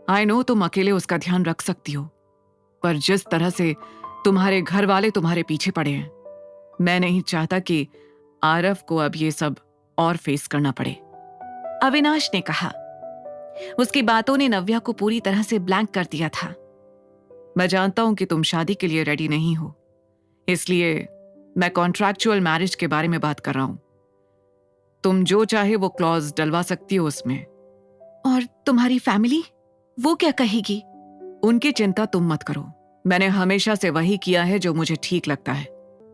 I know तुम अकेले उसका ध्यान रख सकती हो, पर जिस तरह से तुम्हारे घर वाले तुम्हारे पीछे पड़े हैं, मैं नहीं चाहता कि आरव को अब ये सब और फेस करना पड़े। अविनाश ने कहा। उसकी बातों ने नव्या को पूरी तरह से ब्लैंक कर दिया था। मैं जानता हूं कि तुम शादी के लिए रेडी नहीं हो, इसलिए मैं कॉन्ट्रैक्चुअल मैरिज के बारे में बात कर रहा हूं। तुम जो चाहे वो क्लॉज डलवा सकती हो उसमें। और तुम्हारी फैमिली, वो क्या कहेगी? उनकी चिंता तुम मत करो। मैंने हमेशा से वही किया है जो मुझे ठीक लगता है।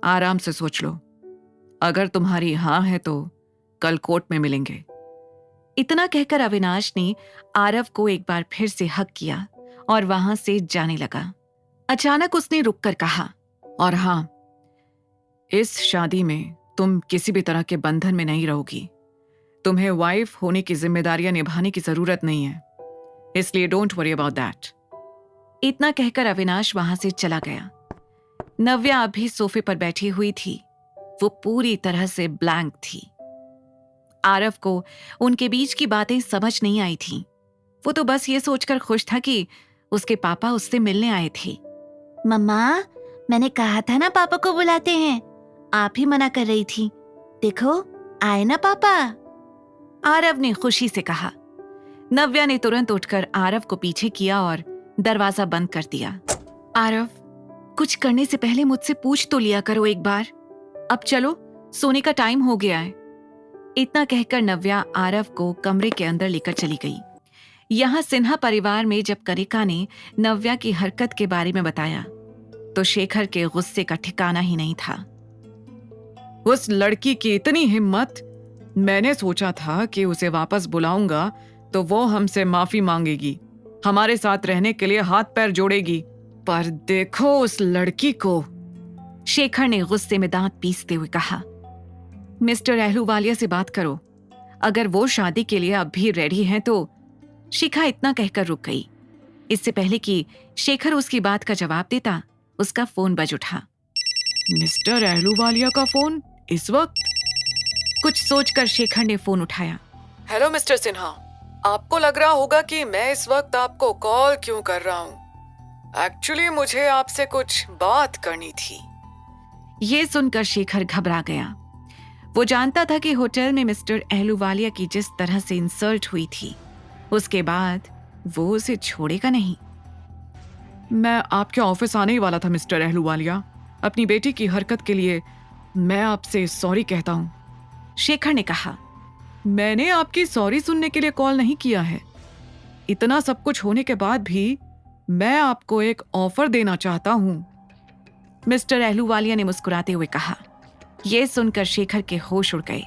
आराम से सोच लो। अगर तुम्हारी हाँ है तो कल कोर्ट में मिलेंगे। इतना कहकर अविनाश ने आरव को एक बार फिर से हक किया और वहां से जाने लगा। अचानक उसने रुककर कहा, और हाँ, इस शादी में तुम किसी भी तरह के बंधन में नहीं रहोगी। तुम्हें वाइफ होने की जिम्मेदारियां निभाने की जरूरत नहीं है, इसलिए डोंट वरी अबाउट दैट। इतना कहकर अविनाश वहां से चला गया। नव्या अभी सोफे पर बैठी हुई थी। वो पूरी तरह से ब्लैंक थी। आरव को उनके बीच की बातें समझ नहीं आई थीं। वो तो बस ये सोचकर खुश था कि उसके पापा उससे मिलने आए थे। मम्मा, मैंने कहा था ना पापा को बुलाते हैं, आप ही मना कर रही थी। देखो, आए ना पापा। आरव ने खुशी से कहा। नव्या ने तुरंत उठकर आरव को पीछे किया और दरवाजा बंद कर दिया। आरव, कुछ करने से पहले मुझसे पूछ तो लिया करो एक बार। अब चलो, सोने का टाइम हो गया है। इतना कहकर नव्या आरव को कमरे के अंदर लेकर चली गई। यहां सिन्हा परिवार में जब कनिका ने नव्या की हरकत के बारे में बताया तो शेखर के गुस्से का ठिकाना ही नहीं था। उस लड़की की इतनी हिम्मत! मैंने सोचा था कि उसे वापस बुलाऊंगा तो वो हमसे माफी मांगेगी, हमारे साथ रहने के लिए हाथ पैर जोड़ेगी, पर देखो उस लड़की को। शेखर ने गुस्से में दांत पीसते हुए कहा, मिस्टर अहलूवालिया से बात करो। अगर वो शादी के लिए अब भी रेडी हैं तो। शिखा इतना कहकर रुक गई। इससे पहले कि शेखर उसकी बात का जवाब देता, उसका फोन बज उठा। मिस्टर अहलूवालिया का फोन इस वक्त? कुछ सोचकर शेखर ने फोन उठाया। हेलो मिस्टर सिन्हा, आपको लग रहा होगा कि मैं इस वक्त आपको कॉल क्यों कर रहा हूँ। एक्चुअली मुझे आपसे कुछ बात करनी थी। ये सुनकर शेखर घबरा गया। वो जानता था कि होटल में मिस्टर अहलूवालिया की जिस तरह से इंसल्ट हुई थी, उसके बाद वो उसे छोड़ेगा नहीं। मैं आपके ऑफिस आने ही वाला था मिस्टर अहलूवालिया। अपनी बेटी की हरकत के लिए मैं आपसे सॉरी कहता हूँ। शेखर ने कहा, मैंने आपकी सॉरी सुनने के लिए कॉल नहीं किया है। इतना सब कुछ होने के बाद भी मैं आपको एक ऑफर देना चाहता हूँ। मिस्टर अहलूवालिया ने मुस्कुराते हुए कहा। यह सुनकर शेखर के होश उड़ गए।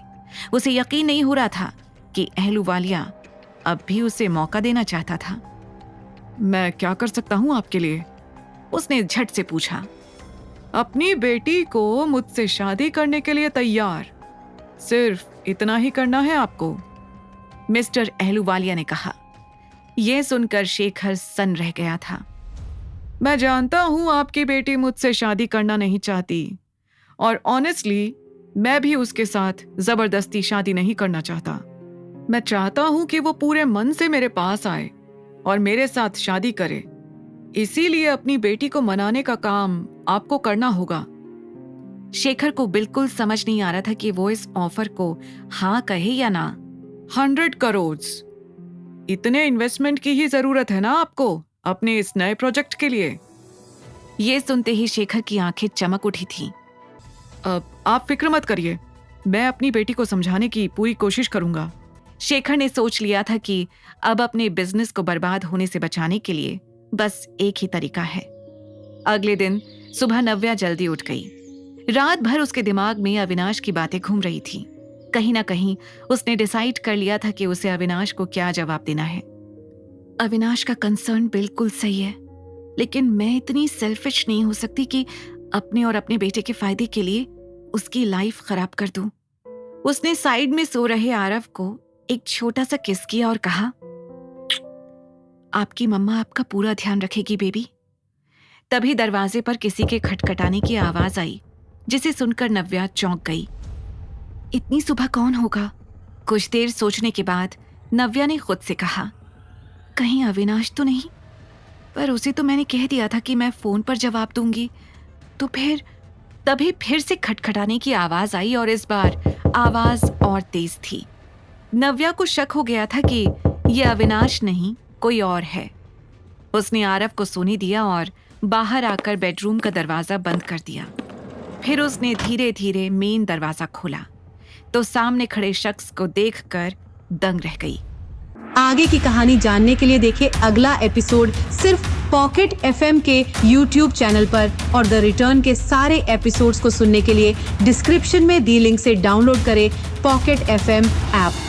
उसे यकीन नहीं हो रहा था कि अहलूवालिया अब भी उसे मौका देना चाहता था। मैं क्या कर सकता हूँ आपके लिए? उसने झट से पूछा। अपनी बेटी को मुझसे शादी करने के लिए तैयार, सिर्फ इतना ही करना है आपको, मिस्टर अहलूवालिया ने कहा। यह सुनकर शेखर सन्न रह गया था। मैं जानता हूं आपकी बेटी मुझसे शादी करना नहीं चाहती, और ऑनेस्टली मैं भी उसके साथ जबरदस्ती शादी नहीं करना चाहता। मैं चाहता हूं कि वो पूरे मन से मेरे पास आए और मेरे साथ शादी करे। इसीलिए अपनी बेटी को मनाने का काम आपको करना होगा। शेखर को बिल्कुल समझ नहीं आ रहा था कि वो इस ऑफर को हाँ कहे या ना। 100 करोड़, इतने इन्वेस्टमेंट की ही जरूरत है ना आपको अपने इस नए प्रोजेक्ट के लिए? ये सुनते ही शेखर की आंखें चमक उठी थी। अब आप फिक्र मत करिए, मैं अपनी बेटी को समझाने की पूरी कोशिश करूंगा। शेखर ने सोच लिया था कि अब अपने बिजनेस को बर्बाद होने से बचाने के लिए बस एक ही तरीका है। अगले दिन सुबह नव्या जल्दी उठ गई। रात भर उसके दिमाग में अविनाश की बातें घूम रही थी। कहीं ना कहीं उसने डिसाइड कर लिया था कि उसे अविनाश को क्या जवाब देना है। अविनाश का कंसर्न बिल्कुल सही है, लेकिन मैं इतनी सेल्फिश नहीं हो सकती कि अपने और अपने बेटे के फायदे के लिए उसकी लाइफ खराब कर दूं। उसने साइड में सो रहे आरव को एक छोटा सा किस किया और कहा, आपकी मम्मा आपका पूरा ध्यान रखेगी बेबी। तभी दरवाजे पर किसी के खटखटाने की आवाज आई, जिसे सुनकर नव्या चौंक गई। इतनी सुबह कौन होगा? कुछ देर सोचने के बाद नव्या ने खुद से कहा, कहीं अविनाश तो नहीं? पर उसे तो मैंने कह दिया था कि मैं फोन पर जवाब दूंगी। तो फिर तभी फिर से खटखटाने की आवाज आई और इस बार आवाज और तेज थी। नव्या को शक हो गया था कि यह अविनाश नहीं कोई और है। उसने आरव को सोने दिया और बाहर आकर बेडरूम का दरवाजा बंद कर दिया। फिर उसने धीरे धीरे मेन दरवाजा खोला तो सामने खड़े शख्स को देखकर दंग रह गई। आगे की कहानी जानने के लिए देखें अगला एपिसोड सिर्फ पॉकेट एफएम के YouTube चैनल पर और द रिटर्न के सारे एपिसोड्स को सुनने के लिए डिस्क्रिप्शन में दी लिंक से डाउनलोड करें पॉकेट एफएम ऐप।